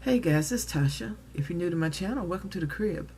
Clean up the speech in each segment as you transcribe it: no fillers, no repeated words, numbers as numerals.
Hey guys, it's Tasha. If you're new to my channel, welcome to the crib.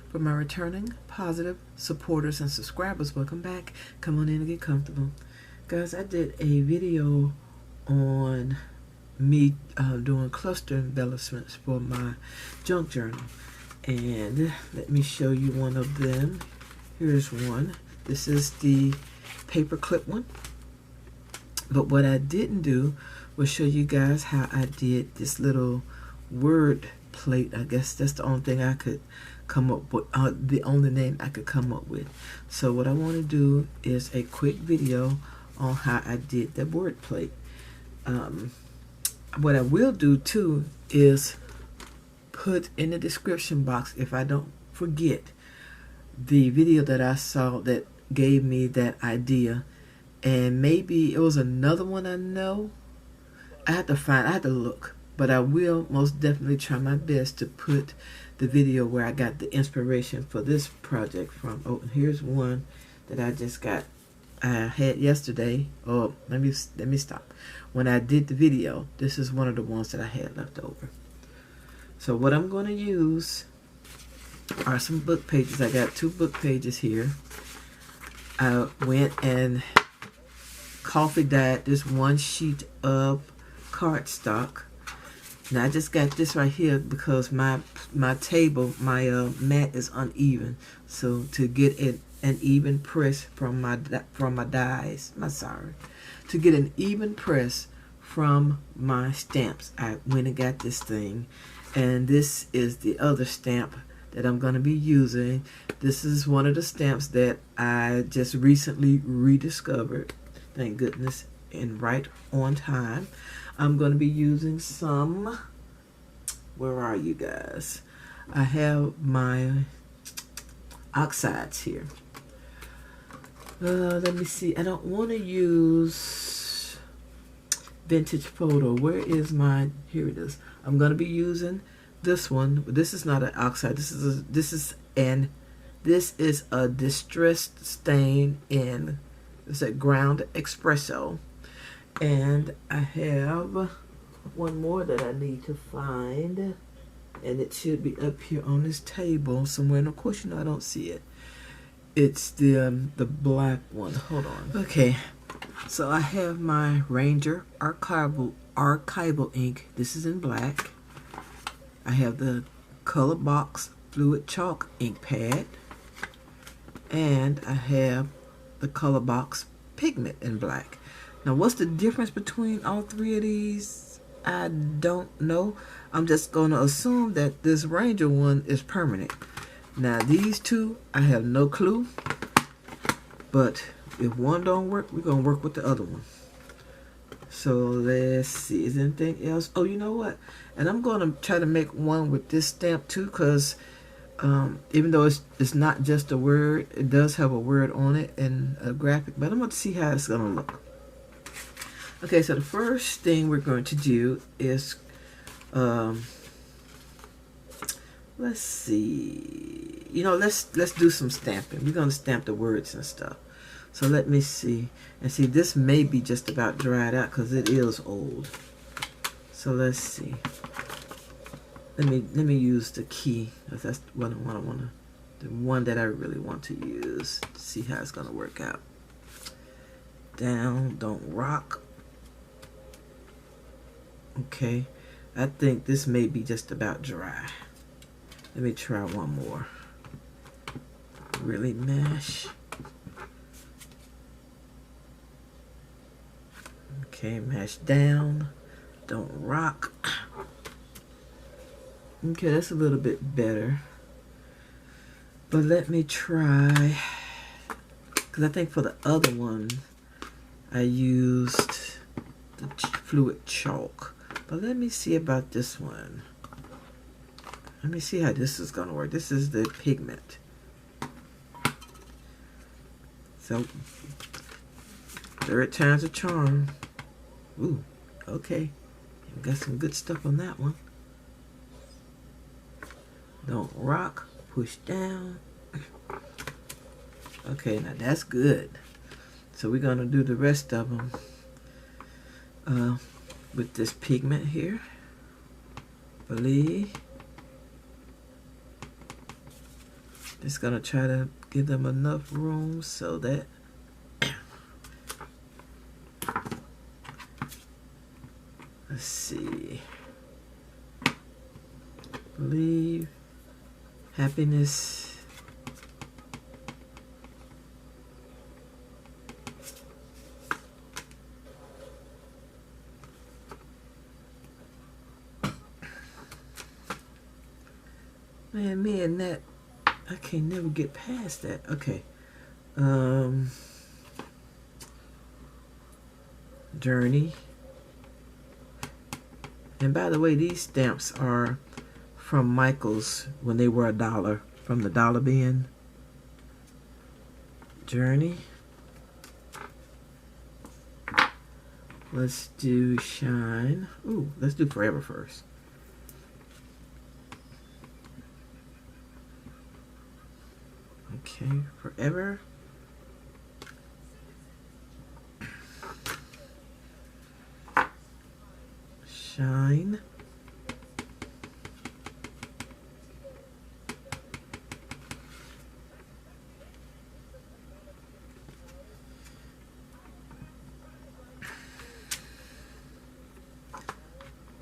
For my returning, positive supporters and subscribers, welcome back. Come on in and get comfortable. Guys, I did a video on me doing cluster embellishments for my junk journal. And let me show you one of them. Here's one. This is the paper clip one. But what I didn't do was show you guys how I did this little word plate. I guess that's the only thing I could come up with, the only name I could come up with. So what I want to do is a quick video on how I did that word plate. What I will do too is put in the description box, if I don't forget, the video that I saw that gave me that idea. And maybe it was another one, I know. I have to look. But I will most definitely try my best to put the video where I got the inspiration for this project from. Oh, here's one that I just got. I had yesterday. Oh, let me stop. When I did the video, this is one of the ones that I had left over. So what I'm going to use are some book pages. I got 2 book pages here. I went and coffee dyed this one sheet of cardstock. Now I just got this right here because my table, my mat is uneven. So to get an even press from my dies, to get an even press from my stamps, I went and got this thing. And this is the other stamp that I'm going to be using. This is one of the stamps that I just recently rediscovered. Thank goodness, and right on time. I'm going to be using some, where are you guys? I have my oxides here. Let me see. I don't want to use vintage photo. Where is my, here it is. I'm going to be using this one. This is not an oxide. This is a distressed stain in, it's a ground espresso. And I have one more that I need to find, and it should be up here on this table somewhere. And of course, you know I don't see it. It's the black one. Hold on. Okay, so I have my Ranger archival ink. This is in black. I have the Color Box fluid chalk ink pad, and I have the Color Box pigment in black. Now, what's the difference between all 3 of these? I don't know. I'm just going to assume that this Ranger one is permanent. Now, these 2, I have no clue. But if one don't work, we're going to work with the other one. So, let's see. Is there anything else? Oh, you know what? And I'm going to try to make one with this stamp, too, because even though it's not just a word, it does have a word on it and a graphic. But I'm going to see how it's going to look. Okay, so the first thing we're going to do is, let's see, let's do some stamping. We're going to stamp the words and stuff. So let me see. And see, this may be just about dried out because it is old. So let's see. Let me use the key, because that's what I want to, the one that I really want to use to see how it's going to work out. Down, don't rock. Okay, I think this may be just about dry. Let me try one more. Really mash. Okay, mash down. Don't rock. Okay, that's a little bit better. But let me try, because I think for the other one, I used the fluid chalk. But let me see about this one. Let me see how this is going to work. This is the pigment. So, 3rd time's a charm. Ooh, okay. Got some good stuff on that one. Don't rock. Push down. Okay, now that's good. So we're going to do the rest of them with this pigment here. Believe. Just gonna try to give them enough room so that let's see. Believe, happiness. Man, me and that, I can't never get past that. Okay. Journey. And by the way, these stamps are from Michael's when they were $1 from the dollar bin. Journey. Let's do shine. Ooh, let's do forever first. Okay, forever. Shine.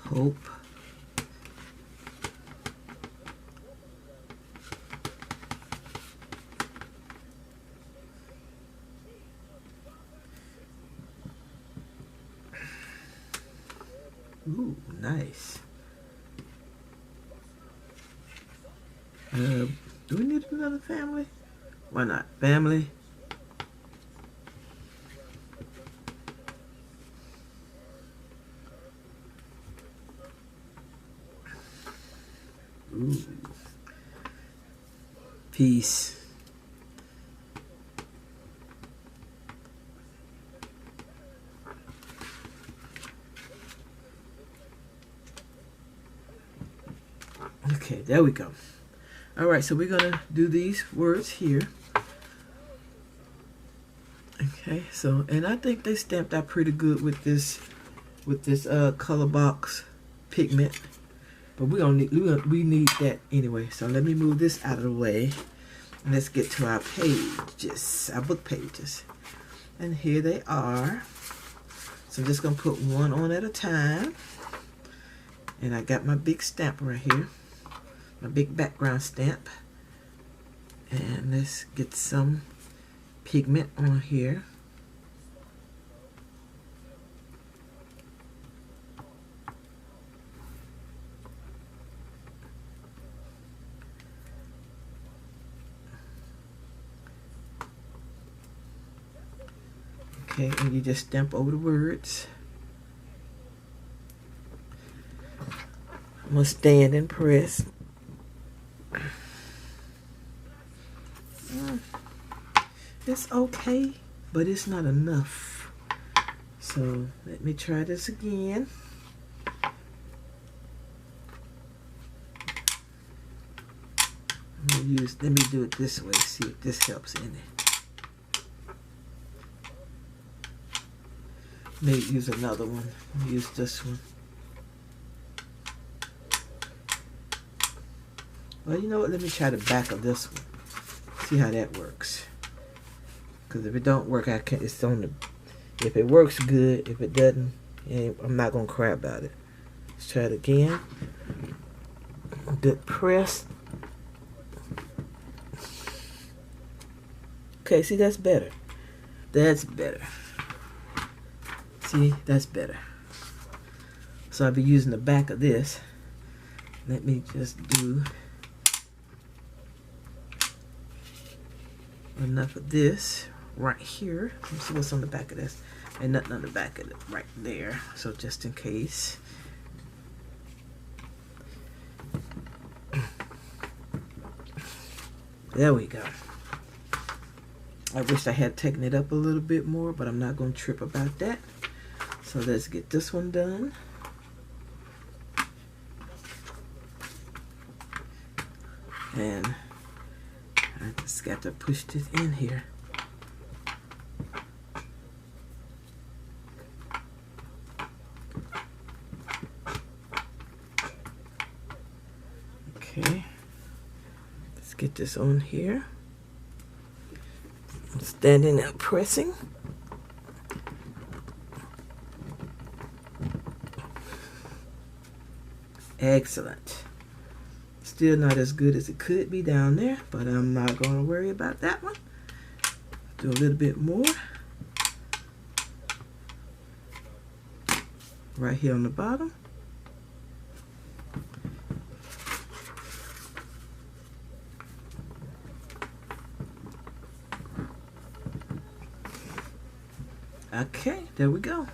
Hope. Ooh, nice. Do we need another family? Why not? Family. Ooh. Peace. Okay, there we go. All right, so we're gonna do these words here. Okay, so and I think they stamped out pretty good with this color box pigment, but we need that anyway. So let me move this out of the way, and let's get to our pages, our book pages, and here they are. So I'm just gonna put one on at a time, and I got my big stamp right here. My big background stamp, and let's get some pigment on here. Okay, and you just stamp over the words. I'm gonna stand and press. It's okay, but it's not enough. So let me try this again. Let me do it this way, see if this helps any. Maybe use another one. Use this one. Well, you know what? Let me try the back of this one. See how that works. Because if it don't work, I can't. It's on the. If it works, good. If it doesn't, I'm not gonna cry about it. Let's try it again. Good press. Okay, see, that's better. That's better. See, that's better. So I'll be using the back of this. Let me just do enough of this right here. Let me see what's on the back of this. And nothing on the back of it right there. So just in case. There we go. I wish I had taken it up a little bit more, but I'm not going to trip about that. So let's get this one done. And I just got to push this in here. Okay, let's get this on here. I'm standing up pressing. Excellent. Still not as good as it could be down there, but I'm not going to worry about that one. Do a little bit more. Right here on the bottom. Okay, there we go.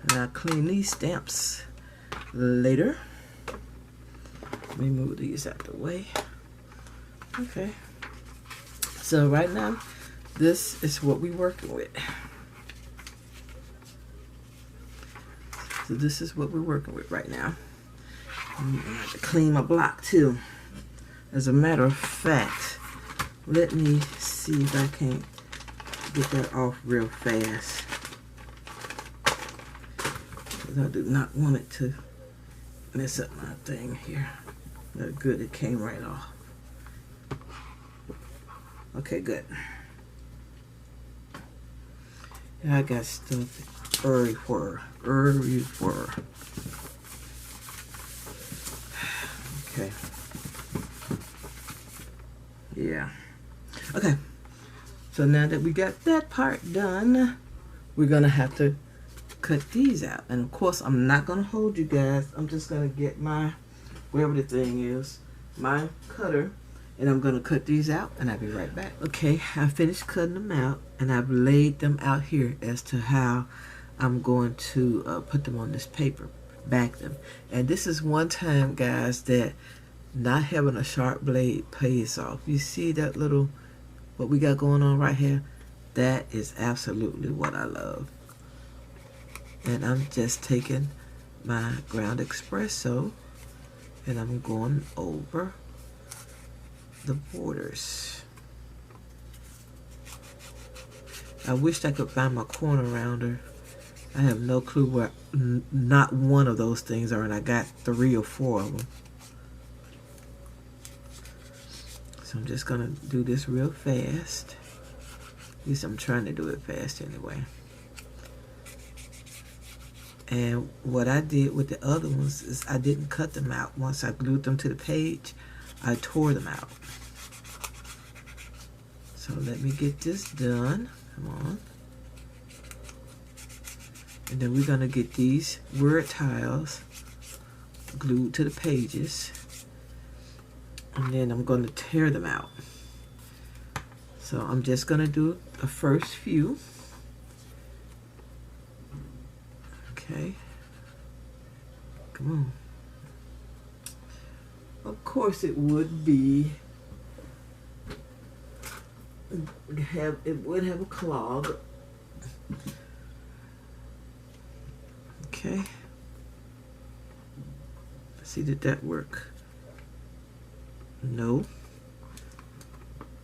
And I'll clean these stamps later. Let me move these out the way. Okay. So right now, this is what we're working with. So this is what we're working with right now. I'm gonna have to clean my block too. As a matter of fact, let me see if I can't get that off real fast. Because I do not want it to mess up my thing here. That's good, it came right off. Okay, good. I got stuff everywhere. Okay. Yeah. Okay. So now that we got that part done, we're gonna have to cut these out. And of course, I'm not gonna hold you guys. I'm just gonna get my, whatever the thing is, my cutter, and I'm gonna cut these out, and I'll be right back. Okay, I finished cutting them out, and I've laid them out here as to how I'm going to put them on this paper, back them. And this is one time, guys, that not having a sharp blade pays off. You see that little, what we got going on right here? That is absolutely what I love. And I'm just taking my ground espresso and I'm going over the borders. I wished I could find my corner rounder. I have no clue where not one of those things are, and I got 3 or 4 of them. So I'm just gonna do this real fast. At least I'm trying to do it fast anyway. And what I did with the other ones is I didn't cut them out. Once I glued them to the page, I tore them out. So let me get this done. Come on. And then we're gonna get these word tiles glued to the pages. And then I'm gonna tear them out. So I'm just gonna do the first few. Okay. Come on. Of course it would be, it would have a clog. Okay. Let's see, did that work? No.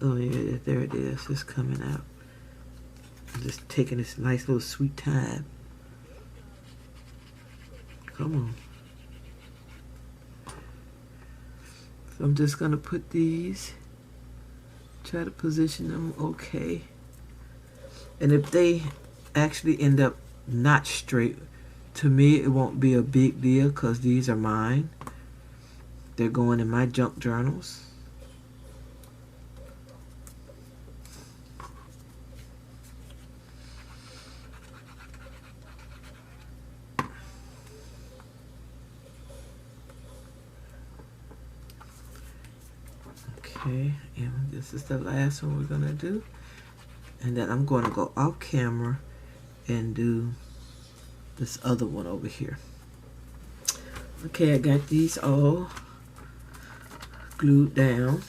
Oh yeah, there it is. It's coming out. I'm just taking this nice little sweet time. Come on. So I'm just gonna put these, try to position them okay. And if they actually end up not straight, to me it won't be a big deal because these are mine. They're going in my junk journals. Okay, and this is the last one we're gonna do. And then I'm gonna go off camera and do this other one over here. Okay, I got these all glued down.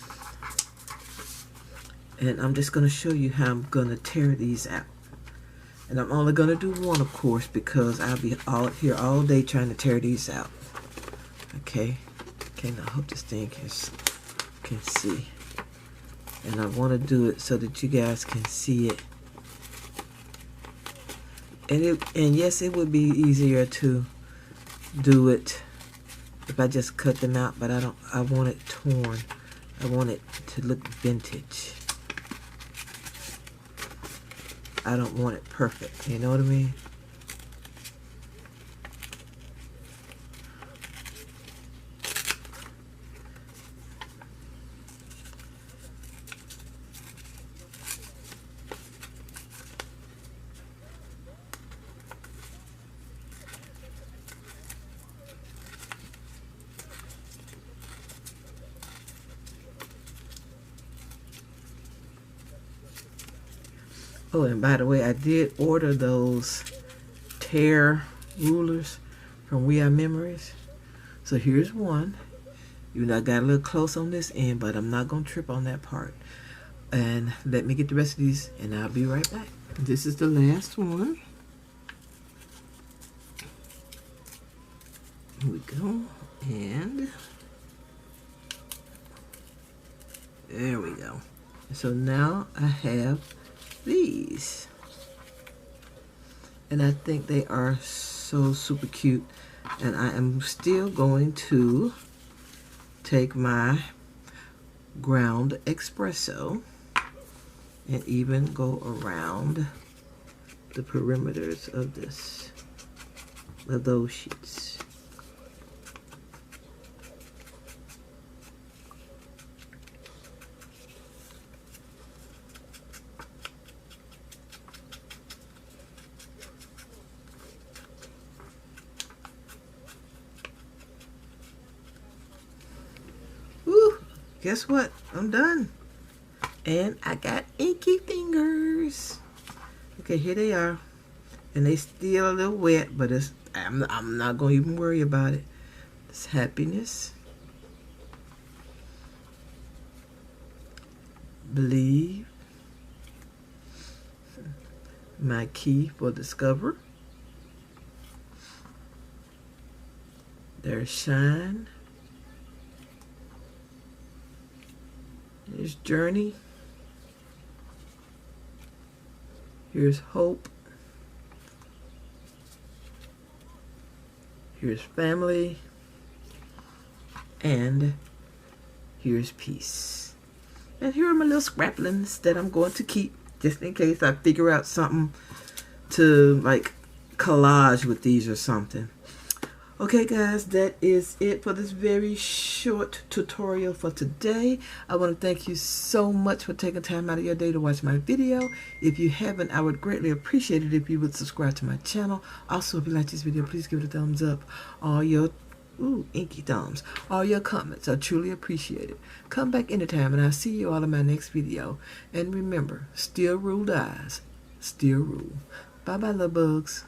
And I'm just gonna show you how I'm gonna tear these out. And I'm only gonna do one, of course, because I'll be out here all day trying to tear these out. Okay, okay, now I hope this thing can see. And I want to do it so that you guys can see it. And yes, it would be easier to do it if I just cut them out, but I want it torn. I want it to look vintage. I don't want it perfect, you know what I mean? Oh, and by the way, I did order those tear rulers from We Are Memories. So here's one. You know, I got a little close on this end, but I'm not going to trip on that part. And let me get the rest of these, and I'll be right back. This is the last one. Here we go. And there we go. So now I have these, and I think they are so super cute. And I am still going to take my ground espresso and even go around the perimeters of those sheets. Guess what? I'm done. And I got inky fingers. Okay, here they are. And they still a little wet, but I'm not going to even worry about it. It's happiness. Believe. My key for discover. There's shine. Here's journey. Here's hope. Here's family. And here's peace. And here are my little scraplings that I'm going to keep just in case I figure out something to like collage with these or something. Okay guys, that is it for this very short tutorial for today. I want to thank you so much for taking time out of your day to watch my video. If you haven't, I would greatly appreciate it if you would subscribe to my channel. Also, if you like this video, please give it a thumbs up. All your inky thumbs, all your comments are truly appreciated. Come back anytime and I'll see you all in my next video. And remember, still rule eyes, still rule. Bye bye, love bugs.